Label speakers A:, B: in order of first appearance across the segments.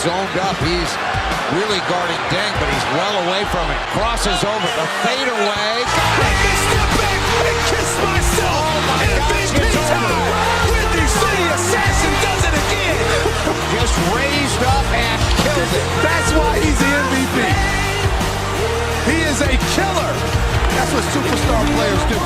A: zoned up. He's really guarding Deng, but he's well away from it. Crosses over the fadeaway.
B: Let me step back and kiss myself. MVP time. Windy City Assassin does it again.
A: Just raised up and killed it.
B: That's why he's the MVP. He is a killer. That's what superstar players do.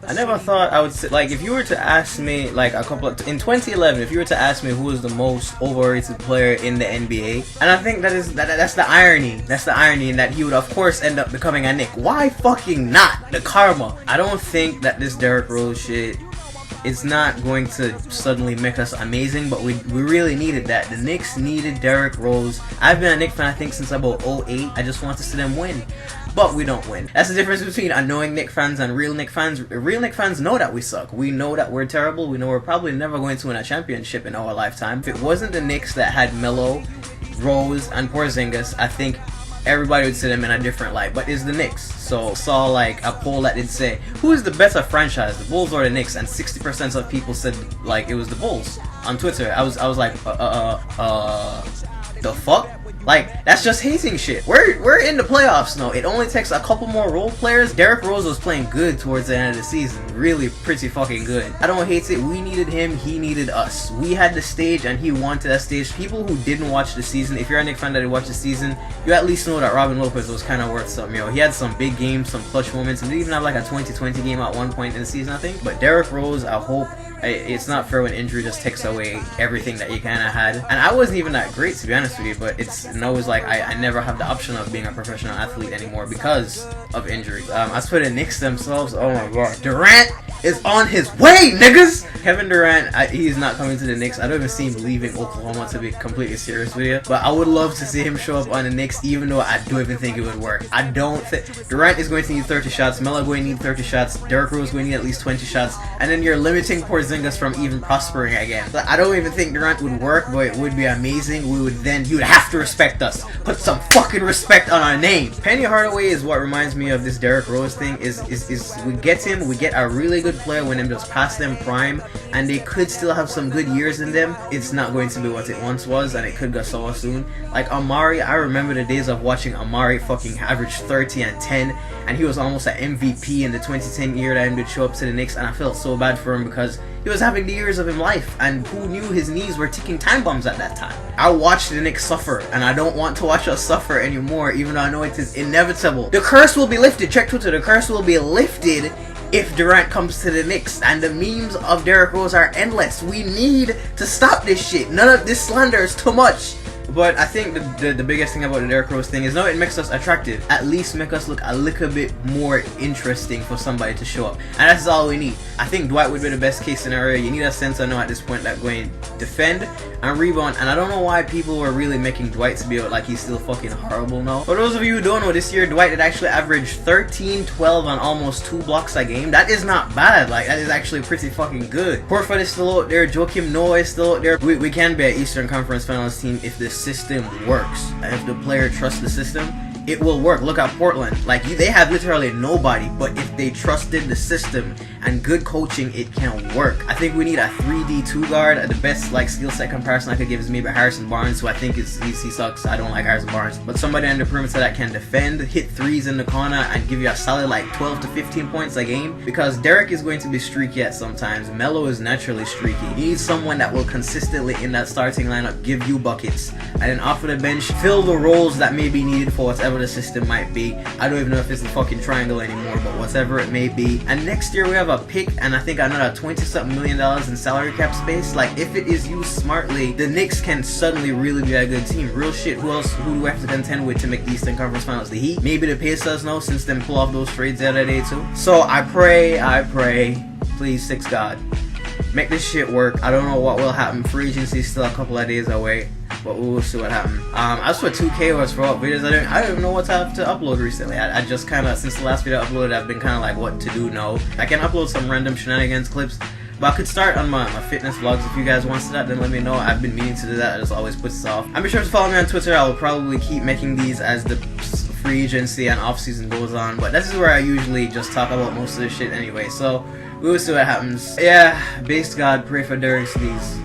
C: I never thought I would say, like, if you were to ask me, like, in 2011, if you were to ask me who was the most overrated player in the NBA, and I think that's the irony. That's the irony in that he would, of course, end up becoming a Knick. Why fucking not? The karma. I don't think that this Derrick Rose shit, it's not going to suddenly make us amazing, but we really needed that. The Knicks needed Derrick Rose. I've been a Knicks fan, I think, since about 08. I just want to see them win. But we don't win. That's the difference between annoying Knicks fans and real Knicks fans. Real Knicks fans know that we suck. We know that we're terrible. We know we're probably never going to win a championship in our lifetime. If it wasn't the Knicks that had Melo, Rose, and Porzingis, I think everybody would see them in a different light. But it's the Knicks. So saw like a poll that did say, who is the better franchise, the Bulls or the Knicks? And 60% of people said like it was the Bulls on Twitter. I was like, the fuck? Like, that's just hating shit. We're in the playoffs now. It only takes a couple more role players. Derrick Rose was playing good towards the end of the season. Really pretty fucking good. I don't hate it. We needed him. He needed us. We had the stage and he wanted that stage. People who didn't watch the season, if you're a Knicks fan that did watch the season, you at least know that Robin Lopez was kind of worth something. Yo, he had some big games, some clutch moments, and he even had like a 20-20 game at one point in the season, I think. But Derrick Rose, I hope it's not fair when injury just takes away everything that you kind of had. And I wasn't even that great, to be honest with you, but it's always like I never have the option of being a professional athlete anymore because of injury. As for the Knicks themselves, oh my god, Durant is on his way, niggas! Kevin Durant, he's not coming to the Knicks. I don't even see him leaving Oklahoma, to be completely serious with you. But I would love to see him show up on the Knicks, even though I don't even think it would work. I don't think Durant is going to need 30 shots, Melo going to need 30 shots, Derrick Rose going to need at least 20 shots, and then you're limiting Porzingis from even prospering again. So I don't even think Durant would work, but it would be amazing. You'd have to respect us. Put some fucking respect on our name. Penny Hardaway is what reminds me of this Derrick Rose thing. Is we get him, we get a really good player when them just past them prime, and they could still have some good years in them. It's not going to be what it once was, and it could go so soon. Like Amari, I remember the days of watching Amari fucking average 30 and 10, and he was almost an MVP in the 2010 year that he would show up to the Knicks, and I felt so bad for him because he was having the years of his life, and who knew his knees were ticking time bombs at that time. I watched the Knicks suffer, and I don't want to watch us suffer anymore, even though I know it is inevitable. The curse will be lifted. Check Twitter. The curse will be lifted if Durant comes to the Knicks, and the memes of Derrick Rose are endless. We need to stop this shit. None of this slander is too much. But I think the biggest thing about the Derrick Rose thing is now it makes us attractive. At least make us look a little bit more interesting for somebody to show up. And that's all we need. I think Dwight would be the best case scenario. You need a center now at this point that going to defend and rebound. And I don't know why people were really making Dwight to be like he's still fucking horrible now. For those of you who don't know, this year Dwight had actually averaged 13, 12 and almost 2 blocks a game. That is not bad. Like, that is actually pretty fucking good. Horford is still out there. Joakim Noah is still out there. We can be an Eastern Conference Finals team if this system works. And if the player trusts the system, it will work. Look at Portland. Like, they have literally nobody, but if they trusted the system and good coaching, it can work. I think we need a 3D2 guard. The best like skill set comparison I could give is maybe Harrison Barnes, who I think he sucks. I don't like Harrison Barnes, but somebody on the perimeter that can defend, hit threes in the corner, and give you a solid like 12 to 15 points a game. Because Derrick is going to be streaky at sometimes. Melo is naturally streaky. You need someone that will consistently in that starting lineup give you buckets, and then off of the bench fill the roles that may be needed for whatever the system might be. I don't even know if it's the fucking triangle anymore, but whatever it may be. And next year we have a pick and I think another $20-something million in salary cap space. Like, if it is used smartly, the Knicks can suddenly really be a good team. Real shit. Who do we have to contend with to make the Eastern Conference Finals? The Heat? Maybe the Pacers now, since them pull off those trades the other day too. So I pray, please, six God, make this shit work. I don't know what will happen. Free agency is still a couple of days away, but we will see what happens. As for 2K was for videos, I don't even know what to upload recently. I just kind of, since the last video I uploaded, I've been kind of like what to do now. I can upload some random shenanigans clips, but I could start on my fitness vlogs. If you guys want to that, then let me know. I've been meaning to do that. I just always put this off. And be sure to follow me on Twitter. I will probably keep making these as the free agency and off season goes on, but this is where I usually just talk about most of this shit anyway, so we will see what happens. Yeah, base God, pray for Derrick, please.